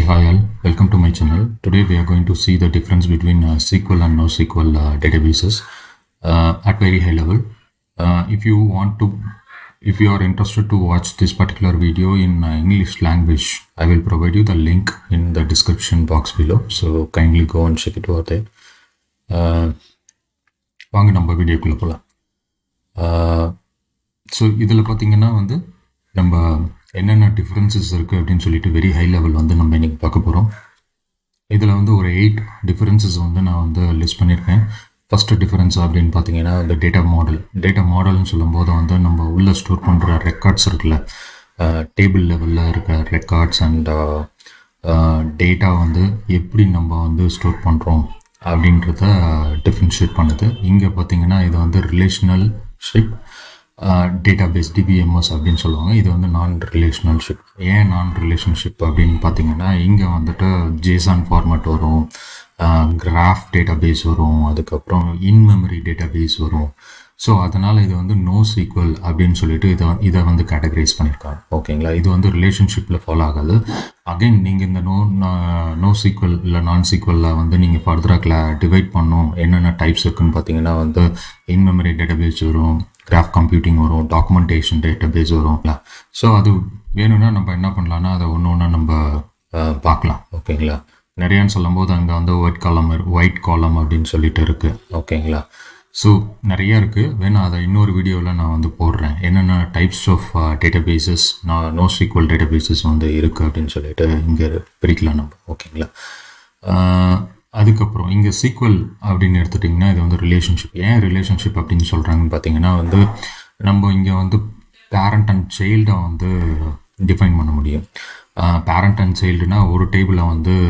Hi all, welcome to my channel. Today we are going to see the difference between SQL and NoSQL databases at very high level. If you are interested to watch this particular video in English language, I will provide you the link in the description box below. So kindly go and check it over there. வாங்க நம்ம வீடியோக்குள்ளே போகலாம். So இதில் பார்த்தீங்கன்னா நம்ம என்னென்ன differences இருக்குது அப்படின்னு சொல்லிட்டு வெரி ஹை லெவல் நம்ம இன்றைக்கி பார்க்க போகிறோம். இதில் ஒரு 8 டிஃப்ரென்சஸ் நான் லிஸ்ட் பண்ணியிருக்கேன். ஃபஸ்ட்டு டிஃப்ரென்ஸ் அப்படின்னு பார்த்தீங்கன்னா டேட்டா மாடல்னு சொல்லும்போது நம்ம உள்ளே ஸ்டோர் பண்ணுற ரெக்கார்ட்ஸ் இருக்குல்ல, டேபிள் லெவலில் இருக்க ரெக்கார்ட்ஸ் அண்ட் டேட்டா எப்படி நம்ம ஸ்டோர் பண்ணுறோம் அப்படின்றத டிஃப்ரென்ஷியேட் பண்ணுது. இங்கே பார்த்தீங்கன்னா இது ரிலேஷனல் ஷிப் டேட்டாபேஸ் டிபிஎம்எஸ் அப்படின்னு சொல்லுவாங்க. இது நான் ரிலேஷனல்ஷிப். ஏன் நான் ரிலேஷன்ஷிப் அப்படின்னு பார்த்தீங்கன்னா இங்கே ஜேசான் ஃபார்மேட் வரும், கிராஃப் டேட்டாபேஸ் வரும், அதுக்கப்புறம் இன்மெமரி டேட்டாபேஸ் வரும். ஸோ அதனால் இது NoSQL அப்படின்னு சொல்லிட்டு இதை கேட்டகரைஸ் பண்ணியிருக்காங்க. ஓகேங்களா, இது ரிலேஷன்ஷிப்பில் ஃபாலோ ஆகாது. அகைன் நீங்கள் இந்த NoSQL இல்லை NoSQLில் நீங்கள் ஃபர்தராக டிவைட் பண்ணணும். என்னென்ன டைப்ஸ் இருக்குதுன்னு பார்த்தீங்கன்னா இன்மெமரி டேட்டாபேஸ் வரும், கிராஃப் கம்ப்யூட்டிங் வரும், டாக்குமெண்டேஷன் டேட்டாபேஸ் வரும். ஸோ அது வேணும்னா நம்ம என்ன பண்ணலான்னா அதை ஒன்று நம்ம பார்க்கலாம். ஓகேங்களா, நிறையான்னு சொல்லும்போது அங்கே ஒயிட் காலம் அப்படின்னு சொல்லிட்டு இருக்குது. ஓகேங்களா, ஸோ நிறையா இருக்குது. வேணா அதை இன்னொரு வீடியோவில் நான் போடுறேன். என்னென்ன types of databases NoSQL databases இருக்குது அப்படின்னு சொல்லிட்டு இங்கே பிரிக்கலாம் நம்ம. ஓகேங்களா, அதுக்கப்புறம் இங்கே SQL அப்படின்னு எடுத்துட்டிங்கன்னா இது ரிலேஷன்ஷிப். ஏன் ரிலேஷன்ஷிப் அப்படின்னு சொல்கிறாங்கன்னு பார்த்தீங்கன்னா நம்ம இங்கே பேரண்ட் அண்ட் சைல்டை டிஃபைன் பண்ண முடியும். பேரண்ட் அண்ட் சைல்டுனா ஒரு டேபிளில்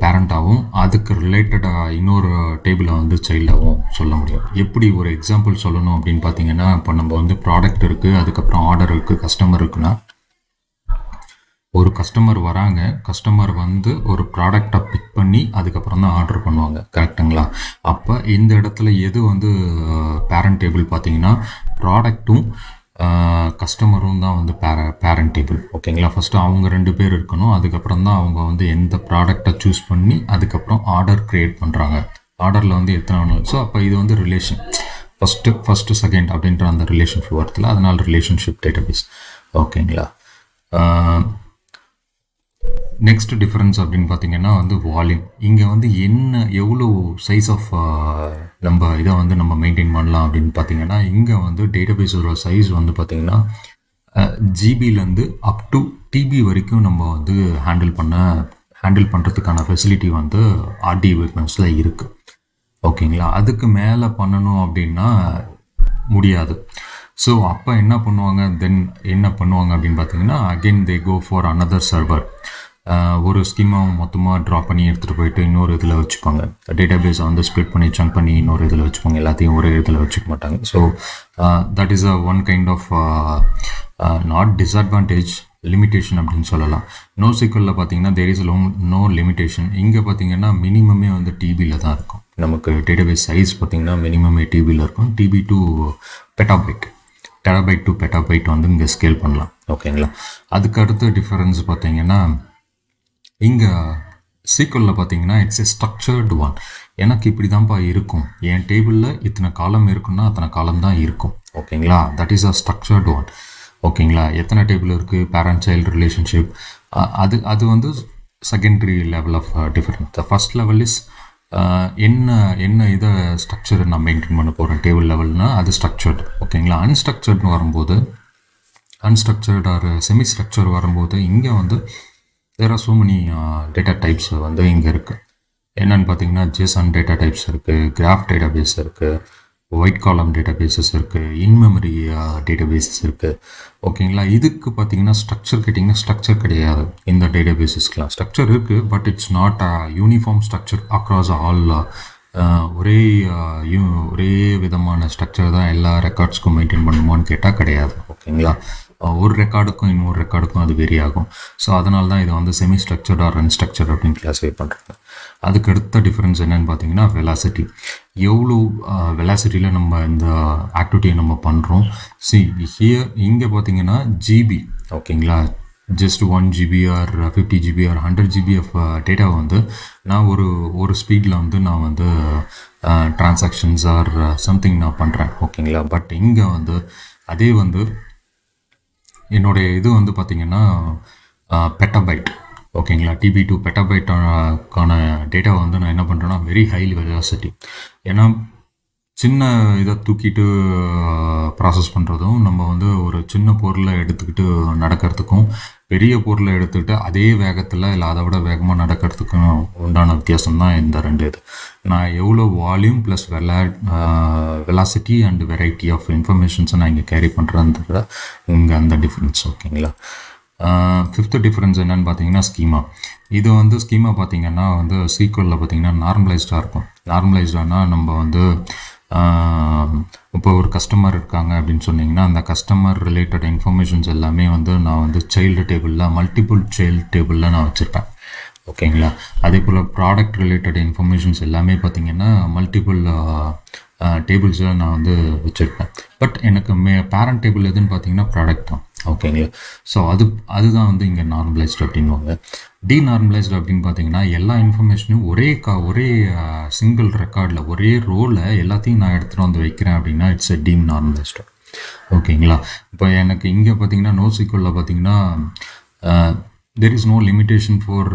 பேரண்டாகவும் அதுக்கு ரிலேட்டடாக இன்னொரு டேபிளை சைல்டாகவும் சொல்ல முடியும். எப்படி ஒரு எக்ஸாம்பிள் சொல்லணும் அப்படின்னு பார்த்தீங்கன்னா, இப்போ நம்ம ப்ராடக்ட் இருக்குது, அதுக்கப்புறம் ஆர்டர் இருக்குது, கஸ்டமர் இருக்குன்னா, ஒரு கஸ்டமர் வராங்க, கஸ்டமர் ஒரு ப்ராடக்டை பிக் பண்ணி அதுக்கப்புறம் தான் ஆர்டர் பண்ணுவாங்க. கரெக்டுங்களா? அப்போ இந்த இடத்துல எது பேரண்ட் டேபிள் பார்த்தீங்கன்னா ப்ராடக்ட்டும் கஸ்டமரும் தான் பேரண்ட் டேபிள். ஓகேங்களா, ஃபஸ்ட்டு அவங்க 2 பேர் இருக்கணும். அதுக்கப்புறம் தான் அவங்க எந்த ப்ராடக்டை சூஸ் பண்ணி அதுக்கப்புறம் ஆர்டர் க்ரியேட் பண்ணுறாங்க. ஆர்டரில் எத்தனை வேணும். ஸோ அப்போ இது ரிலேஷன் ஃபஸ்ட்டு செகண்ட் அப்படின்ற அந்த ரிலேஷன்ஷிப் வரத்தில், அதனால் ரிலேஷன்ஷிப் டேட்டாபேஸ். ஓகேங்களா, நெக்ஸ்ட் டிஃப்ரென்ஸ் அப்படின்னு பார்த்தீங்கன்னா வால்யூம். இங்கே எவ்வளோ சைஸ் ஆஃப் நம்ம இதை நம்ம மெயின்டைன் பண்ணலாம் அப்படின்னு பார்த்தீங்கன்னா, இங்கே டேட்டாபேஸோட சைஸ் பார்த்தீங்கன்னா ஜிபிலேருந்து அப் டு டிபி வரைக்கும் நம்ம ஹேண்டில் பண்ணுறதுக்கான ஃபெசிலிட்டி ஆர்டி எக்யூப்மெண்ட்ஸில் இருக்குது. ஓகேங்களா, அதுக்கு மேலே பண்ணணும் அப்படின்னா முடியாது. ஸோ அப்போ என்ன பண்ணுவாங்க அப்படின்னு பார்த்தீங்கன்னா, again they go for another server. ஒரு ஸ்கீமாவை மொத்தமாக ட்ரா பண்ணி எடுத்துகிட்டு போயிட்டு இன்னொரு இதில் வச்சுப்பாங்க. டேட்டாபேஸை ஸ்ப்ளிட் பண்ணி சங்க் பண்ணி இன்னொரு இதில் வச்சுப்பாங்க. எல்லாத்தையும் ஒரே இதில் வச்சுக்க மாட்டாங்க. So that is one kind of not disadvantage, limitation அப்படின்னு சொல்லலாம். NoSQLில் பார்த்தீங்கன்னா தேர் இஸ் நோ லிமிட்டேஷன். இங்கே பார்த்தீங்கன்னா மினிமமே டிபியில் தான் இருக்கும். நமக்கு டேட்டாபேஸ் சைஸ் பார்த்தீங்கன்னா மினிமமே டிபியில் இருக்கும். TB to petabyte, terabyte to petabyte இங்கே ஸ்கேல் பண்ணலாம். ஓகேங்களா, அதுக்கு அடுத்த டிஃபரன்ஸ் பார்த்தீங்கன்னா இங்கே SQLில் பார்த்தீங்கன்னா இட்ஸ் எ ஸ்ட்ரக்சர்டு ஒன். எனக்கு இப்படி தான்ப்பா இருக்கும், என் டேபிளில் இத்தனை காலம் இருக்குன்னா அத்தனை காலம் தான் இருக்கும். ஓகேங்களா, that is a structured one. ஓகேங்களா, எத்தனை டேபிள் இருக்குது, பேரண்ட் சைல்டு ரிலேஷன்ஷிப், அது secondary level of difference. The first level is என்ன இதை ஸ்ட்ரக்சர் நான் மெயின்டைன் பண்ண போகிறேன் டேபிள் லெவல்னா அது ஸ்ட்ரக்சர்டு. ஓகேங்களா, அன்ஸ்ட்ரக்சர்ட்னு வரும்போது, அன்ஸ்ட்ரக்சர்ட் ஆர் செமி ஸ்ட்ரக்சர் வரும்போது இங்கே there are so many data types இங்கே இருக்குது. என்னென்னு பார்த்தீங்கன்னா ஜேசான் டேட்டா டைப்ஸ் இருக்குது, கிராஃப் டேட்டாபேஸ் இருக்குது, ஒயிட் காலம் டேட்டாபேஸஸ் இருக்குது, இன்மெமரி டேட்டாபேஸஸ் இருக்குது. ஓகேங்களா, இதுக்கு பார்த்தீங்கன்னா ஸ்ட்ரக்சர் கேட்டிங்கன்னா ஸ்ட்ரக்சர் கிடையாது. இந்த டேட்டாபேஸஸ்க்கெலாம் ஸ்ட்ரக்சர் இருக்குது, but it's not a uniform structure across all. ஒரே விதமான ஸ்ட்ரக்சர் தான் எல்லா ரெக்கார்ட்ஸ்க்கும் மெயின்டைன் பண்ணுமான்னு கேட்டால் கிடையாது. ஓகேங்களா, ஒரு ரெக்கார்டுக்கும் இன்னொரு ரெக்கார்டுக்கும் அது வேரி ஆகும். ஸோ அதனால தான் இதை செமி ஸ்ட்ரக்சர்ட் ஆர் அன்ஸ்ட்ரக்சர்ட் அப்படின்னு கிளாஸிஃபை பண்ணுறாங்க. அதுக்கு அடுத்த டிஃப்ரென்ஸ் என்னென்னு பார்த்தீங்கன்னா வெலாசிட்டி. எவ்வளோ வெலாசிட்டியில் நம்ம இந்த ஆக்டிவிட்டியை நம்ம பண்ணுறோம். இங்கே பார்த்தீங்கன்னா ஜிபி. ஓகேங்களா, just 1 GB or 50 GB or 100 GB of டேட்டாவை வந்து நான் ஒரு ஸ்பீடில் வந்து நான் வந்து ட்ரான்சாக்ஷன்ஸ் ஆர் சம்திங் நான் பண்ணுறேன். ஓகேங்களா. பட் இங்கே வந்து அதே வந்து என்னுடைய இது வந்து பார்த்திங்கன்னா பெட்டாபைட். ஓகேங்களா. TB2 பெட்டாபைட்டான டேட்டாவை வந்து நான் என்ன பண்ணுறேன்னா வெரி ஹை வெலாசிட்டி. ஏன்னா சின்ன இதை தூக்கிட்டு ப்ராசஸ் பண்ணுறதும் நம்ம வந்து ஒரு சின்ன பொருளை எடுத்துக்கிட்டு நடக்கிறதுக்கும் பெரிய பொருளை எடுத்துக்கிட்டு அதே வேகத்தில் இல்லை அதை விட வேகமாக நடக்கிறதுக்கும் உண்டான வித்தியாசம் தான் இந்த ரெண்டு இது. நான் எவ்வளோ volume plus velocity and variety of இன்ஃபர்மேஷன்ஸை நான் இங்கே கேரி பண்ணுறேன்றத இங்கே அந்த டிஃப்ரென்ஸ். ஓகேங்களா. ஃபிஃப்த்து டிஃப்ரென்ஸ் என்னென்னு பார்த்தீங்கன்னா ஸ்கீமா. இது வந்து ஸ்கீமா பார்த்திங்கன்னா வந்து SQLல பார்த்திங்கன்னா நார்மலைஸ்டாக இருக்கும். நார்மலைஸ்டானா நம்ம வந்து இப்போ ஒரு கஸ்டமர் இருக்காங்க அப்படின்னு சொன்னிங்கன்னா அந்த கஸ்டமர் ரிலேட்டட் இன்ஃபர்மேஷன்ஸ் எல்லாமே வந்து நான் வந்து சைல்டு டேபிளில் மல்டிபிள் சைல்டு டேபிளில் நான் வச்சுருப்பேன். ஓகேங்களா. அதே போல் ப்ராடக்ட் ரிலேட்டட் இன்ஃபர்மேஷன்ஸ் எல்லாமே பார்த்திங்கன்னா மல்டிபிள் டேபிள்ஸில் நான் வந்து வச்சுருப்பேன். பட் எனக்கு பேரண்ட் டேபிள் எதுன்னு பார்த்தீங்கன்னா ப்ராடக்ட் தான். ஓகேங்களா. ஸோ அதுதான் வந்து இங்கே நார்மலைஸ்டு அப்படின்வாங்க. டீநார்மலைஸ்டு அப்படின்னு பார்த்தீங்கன்னா எல்லா இன்ஃபர்மேஷனும் ஒரே சிங்கிள் ரெக்கார்டில் ஒரே ரோவில் எல்லாத்தையும் நான் எடுத்துகிட்டு வந்து வைக்கிறேன் அப்படின்னா இட்ஸ் எ டீநார்மலைஸ்டு. ஓகேங்களா. இப்போ எனக்கு இங்கே பார்த்தீங்கன்னா NoSQLல பார்த்தீங்கன்னா there is no limitation for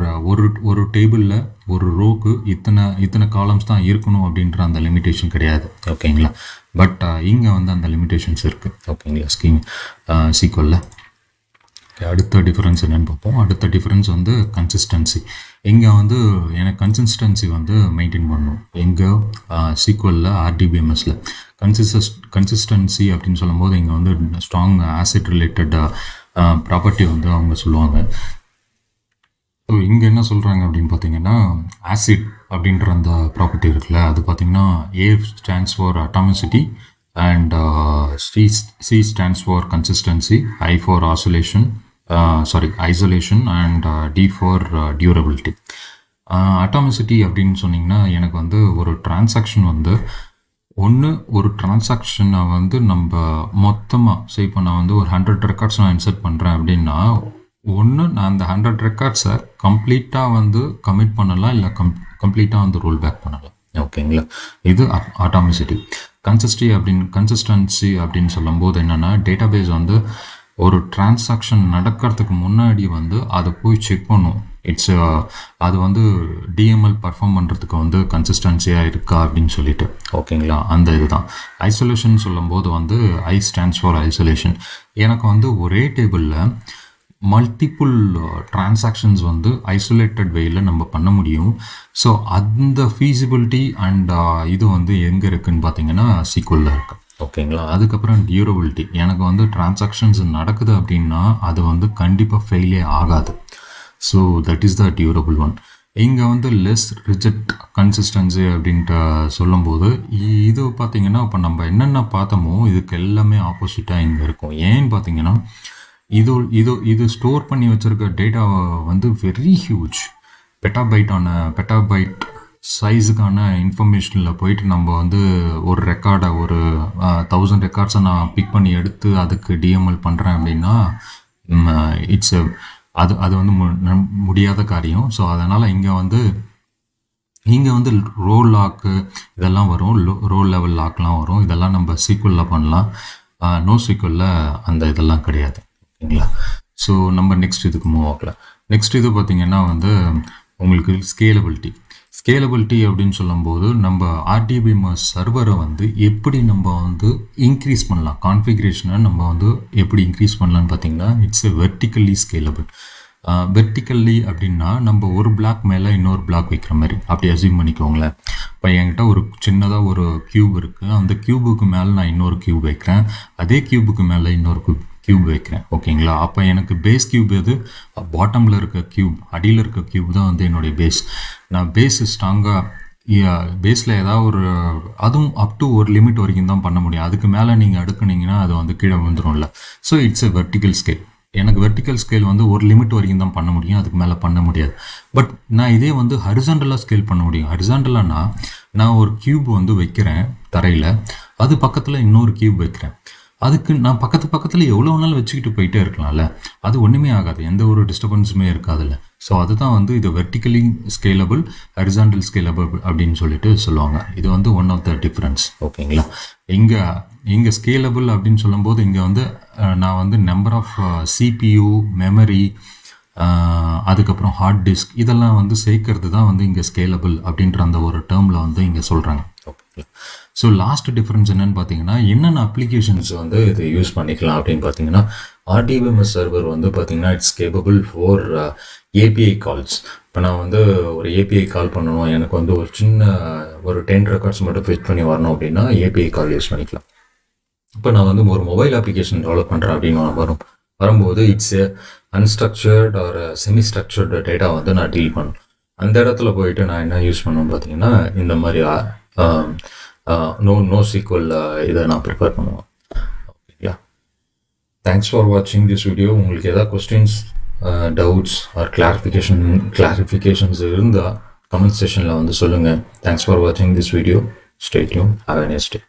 ஒரு டேபிளில் ஒரு ரோக்கு இத்தனை காலம்ஸ் தான் இருக்கணும் அப்படின்ற அந்த லிமிட்டேஷன் கிடையாது. ஓகேங்களா. பட் இங்கே வந்து அந்த லிமிட்டேஷன்ஸ் இருக்குது. ஓகேங்களா. SQLல அடுத்த டிஃப்ரென்ஸ் என்னென்னு பார்ப்போம். அடுத்த டிஃப்ரென்ஸ் வந்து கன்சிஸ்டன்சி. இங்கே வந்து எனக்கு கன்சிஸ்டன்சி வந்து மெயின்டைன் பண்ணணும். எங்கே SQLல RDBMSல கன்சிஸ்டன்சி அப்படின்னு சொல்லும்போது இங்கே வந்து ஸ்ட்ராங் ஆசிட் ரிலேட்டட் ப்ராப்பர்ட்டி வந்து அவங்க சொல்லுவாங்க. ஸோ இங்கே என்ன சொல்கிறாங்க அப்படின்னு பார்த்தீங்கன்னா ஆசிட் அப்படின்ற அந்த ப்ராப்பர்ட்டி இருக்குல்ல, அது பார்த்திங்கன்னா A stands for atomicity and C stands for consistency, I for isolation and D for durability. Atomicity அப்படின்னு சொன்னிங்கன்னா எனக்கு வந்து ஒரு டிரான்சாக்ஷன் வந்து ஒரு டிரான்சாக்ஷனை வந்து நம்ம மொத்தமாக இப்போ நான் வந்து ஒரு 100 ரெக்கார்ட்ஸ் நான் இன்சர்ட் பண்ணுறேன் அப்படின்னா நான் அந்த 100 ரெக்கார்ட்ஸை கம்ப்ளீட்டாக வந்து கமிட் பண்ணலாம், இல்லை கம்ப்ளீட்டாக வந்து ரோல் பேக் பண்ணலாம். ஓகேங்களா. இது அட்டாமிசிட்டி. கன்சிஸ்டன்சி அப்படின்னு சொல்லும்போது என்னென்னா டேட்டாபேஸ் வந்து ஒரு டிரான்சாக்ஷன் நடக்கிறதுக்கு முன்னாடி வந்து அதை போய் செக் பண்ணும். அது வந்து DML பர்ஃபார்ம் பண்ணுறதுக்கு வந்து கன்சிஸ்டன்சியாக இருக்கா அப்படின்னு சொல்லிட்டு. ஓகேங்களா. அந்த இதுதான். ஐசோலேஷன் சொல்லும்போது வந்து I ஸ்டாண்ட்ஸ் ஃபார் ஐசோலேஷன். எனக்கு வந்து ஒரே டேபிளில் மல்டிப்புள் டிரான்சாக்ஷன்ஸ் வந்து ஐசோலேட்டட் வேயில் நம்ம பண்ண முடியும். ஸோ அந்த ஃபீஸிபிலிட்டி அண்ட் இது வந்து எங்கே இருக்குதுன்னு பார்த்தீங்கன்னா SQLல இருக்குது. ஓகேங்களா. அதுக்கப்புறம் டியூரபிலிட்டி. எனக்கு வந்து டிரான்சாக்ஷன்ஸ் நடக்குது அப்படின்னா அது வந்து கண்டிப்பாக ஃபெயிலே ஆகாது. So that is the durable one. இங்கே வந்து லெஸ் ரிஜெக்ட் கன்சிஸ்டன்சி அப்படின்ட்டு சொல்லும்போது இது பார்த்திங்கன்னா இப்போ நம்ம என்னென்ன பார்த்தோமோ இதுக்கு எல்லாமே ஆப்போசிட்டாக இங்கே இருக்கும். ஏன்னு பார்த்தீங்கன்னா இது ஸ்டோர் பண்ணி வச்சுருக்க டேட்டா வந்து வெரி ஹியூஜ் பெட்டாபைட் சைஸுக்கான இன்ஃபர்மேஷனில் போயிட்டு நம்ம வந்து ஒரு ரெக்கார்டை ஒரு 1000 ரெக்கார்ட்ஸை நான் பிக் பண்ணி எடுத்து அதுக்கு DML பண்ணுறேன் அப்படின்னா அது வந்து முடியாத காரியம். ஸோ அதனால் இங்கே வந்து ரோல் லாக்கு இதெல்லாம் வரும், ரோல் லெவல் லாக்லாம் வரும். இதெல்லாம் நம்ம SQLல பண்ணலாம். NoSQLல அந்த இதெல்லாம் கிடையாது. ஓகேங்களா. ஸோ நம்ம நெக்ஸ்ட் இதுக்கு மூவ் ஆகலாம். நெக்ஸ்ட் இது பார்த்திங்கன்னா வந்து உங்களுக்கு ஸ்கேலபிலிட்டி அப்படின்னு சொல்லும்போது நம்ம RDBMS சர்வரை வந்து எப்படி நம்ம வந்து இன்க்ரீஸ் பண்ணலாம், கான்ஃபிகரேஷனை நம்ம வந்து எப்படி இன்க்ரீஸ் பண்ணலான்னு பார்த்தீங்கன்னா இட்ஸ் எ வெர்டிக்கல்லி ஸ்கேலபிள். வெர்டிக்கல்லி அப்படின்னா நம்ம ஒரு பிளாக் மேலே இன்னொரு பிளாக் வைக்கிற மாதிரி அப்படி அசியூம் பண்ணிக்கோங்களேன். இப்போ என்கிட்ட ஒரு சின்னதாக ஒரு க்யூப் இருக்குது. அந்த க்யூபுக்கு மேலே நான் இன்னொரு க்யூப் வைக்கிறேன், அதே க்யூபுக்கு மேலே இன்னொரு க்யூப் வைக்கிறேன். ஓகேங்களா. அப்போ எனக்கு பேஸ் க்யூப் எது, பாட்டமில் இருக்க க்யூப், அடியில் இருக்க க்யூப் தான் வந்து என்னுடைய பேஸ். நான் பேஸ் ஸ்ட்ராங்காக பேஸில் ஏதாவது ஒரு அதுவும் அப் டு ஒரு லிமிட் வரைக்கும் தான் பண்ண முடியும். அதுக்கு மேலே நீங்கள் அடுக்குனீங்கன்னா அது வந்து கீழே வந்துடும்ல. So it's a vertical scale. எனக்கு வெர்டிக்கல் ஸ்கேல் வந்து ஒரு லிமிட் வரைக்கும் தான் பண்ண முடியும், அதுக்கு மேலே பண்ண முடியாது. பட் நான் இதே வந்து ஹரிசாண்டலாக ஸ்கேல் பண்ண முடியும். ஹரிசாண்டலானா நான் ஒரு க்யூப் வந்து வைக்கிறேன் தரையில், அது பக்கத்தில் இன்னொரு க்யூப் வைக்கிறேன். அதுக்கு நான் பக்கத்தில் எவ்வளோ நாள் வச்சுக்கிட்டு போயிட்டே இருக்கலாம்ல, அது ஒன்றுமே ஆகாது, எந்த ஒரு டிஸ்டர்பன்ஸுமே இருக்காதுல்ல. ஸோ அதுதான் வந்து இது வெர்டிக்கலி ஸ்கேலபிள், ஹரிசாண்டல் ஸ்கேலபிள் அப்படின்னு சொல்லிட்டு சொல்லுவாங்க. இது வந்து ஒன் ஆஃப் த டிஃப்ரென்ஸ். ஓகேங்களா. இங்கே ஸ்கேலபிள் அப்படின்னு சொல்லும்போது இங்கே வந்து நான் வந்து நம்பர் ஆஃப் சிபியு, மெமரி, அதுக்கப்புறம் ஹார்ட் டிஸ்க் இதெல்லாம் வந்து சேர்க்கறது தான் வந்து இங்கே ஸ்கேலபிள் அப்படின்ற அந்த ஒரு டேர்மில் வந்து இங்கே சொல்கிறாங்க. ஓகேங்களா. ஸோ லாஸ்ட் டிஃப்ரென்ஸ் என்னென்னு பார்த்தீங்கன்னா, என்னென்ன அப்ளிகேஷன்ஸ் வந்து இதை யூஸ் பண்ணிக்கலாம் அப்படின்னு பார்த்தீங்கன்னா, RDBMS சர்வர் வந்து பார்த்தீங்கன்னா it's capable for API calls. இப்போ நான் வந்து ஒரு ஏபிஐ கால் பண்ணணும், எனக்கு வந்து ஒரு சின்ன ஒரு 10 ரெக்கார்ட்ஸ் மட்டும் ஃபிட் பண்ணி வரணும் அப்படின்னா ஏபிஐ கால் யூஸ் பண்ணிக்கலாம். இப்போ நான் வந்து ஒரு மொபைல் அப்ளிகேஷன் டெவலப் பண்ணுறேன் அப்படின்னு வரும்போது it's unstructured or semi structured data வந்து நான் டீல் பண்ணணும். அந்த இடத்துல போயிட்டு நான் என்ன யூஸ் பண்ணுவேன்னு பார்த்தீங்கன்னா, இந்த மாதிரி NoSQL இதை நான் ப்ரிப்பேர் பண்ணுவேன். ஓகேங்களா. தேங்க்ஸ் ஃபார் வாட்சிங் திஸ் வீடியோ. உங்களுக்கு ஏதாவது கொஸ்டின்ஸ், டவுட்ஸ் ஆர் கிளாரிஃபிகேஷன்ஸ் இருந்தால் கமெண்ட் செக்ஷனில் வந்து சொல்லுங்கள். தேங்க்ஸ் ஃபார் வாட்சிங் this video. Stay tune. Have a nice day.